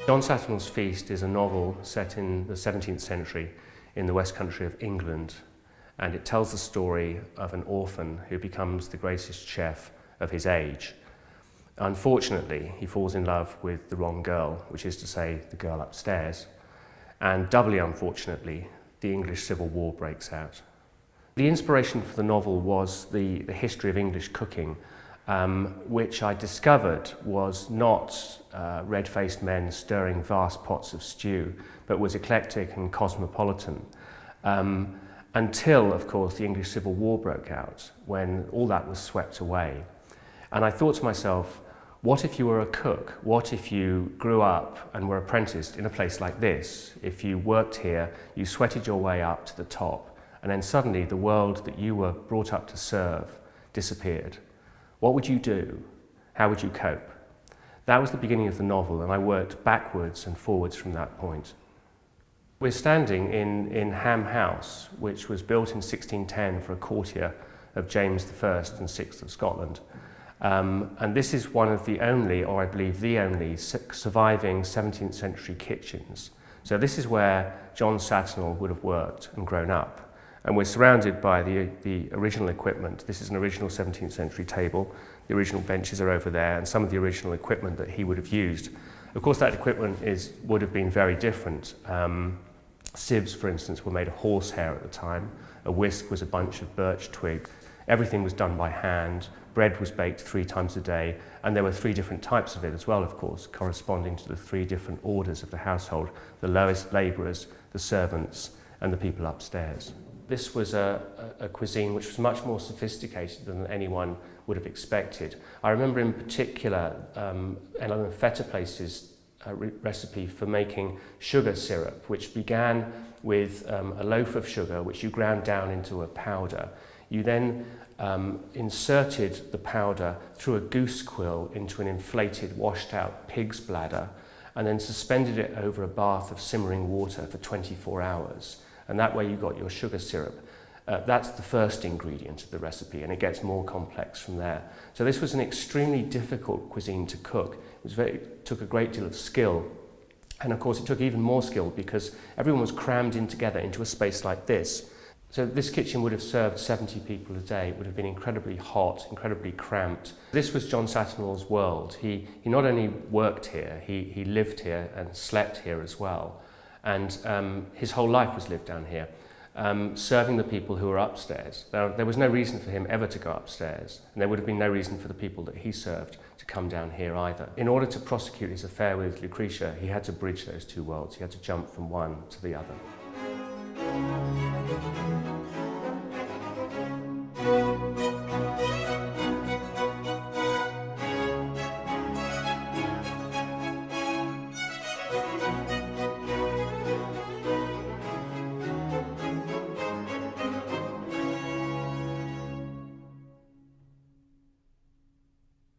John Saturnall's Feast is a novel set in the 17th century in the West Country of England, and it tells the story of an orphan who becomes the greatest chef of his age. Unfortunately, he falls in love with the wrong girl, which is to say, the girl upstairs, and doubly unfortunately, the English Civil War breaks out. The inspiration for the novel was the history of English cooking, which I discovered was not red-faced men stirring vast pots of stew, but was eclectic and cosmopolitan. Until, of course, the English Civil War broke out, when all that was swept away. And I thought to myself, what if you were a cook? What if you grew up and were apprenticed in a place like this? If you worked here, you sweated your way up to the top, and then suddenly the world that you were brought up to serve disappeared. What would you do? How would you cope? That was the beginning of the novel, and I worked backwards and forwards from that point. We're standing in Ham House, which was built in 1610 for a courtier of James I and VI of Scotland. And this is one of the only, or I believe the only, surviving 17th century kitchens. So this is where John Saturnall would have worked and grown up. And we're surrounded by the original equipment. This is an original 17th century table. The original benches are over there, and some of the original equipment that he would have used. Of course, that equipment would have been very different. Sieves, for instance, were made of horsehair at the time. A whisk was a bunch of birch twig. Everything was done by hand. Bread was baked 3 times a day, and there were 3 different types of it as well, of course, corresponding to the 3 different orders of the household: the lowest labourers, the servants, and the people upstairs. This was a cuisine which was much more sophisticated than anyone would have expected. I remember in particular Ellen Fetterplace's recipe for making sugar syrup, which began with a loaf of sugar which you ground down into a powder. You then inserted the powder through a goose quill into an inflated, washed out pig's bladder, and then suspended it over a bath of simmering water for 24 hours. And that way you got your sugar syrup. That's the first ingredient of the recipe, and it gets more complex from there. So this was an extremely difficult cuisine to cook. It took a great deal of skill. And of course it took even more skill because everyone was crammed in together into a space like this. So this kitchen would have served 70 people a day. It would have been incredibly hot, incredibly cramped. This was John Saturnall's world. He not only worked here, he lived here and slept here as well. And his whole life was lived down here, serving the people who were upstairs. There was no reason for him ever to go upstairs, and there would have been no reason for the people that he served to come down here either. In order to prosecute his affair with Lucretia, he had to bridge those 2 worlds. He had to jump from one to the other.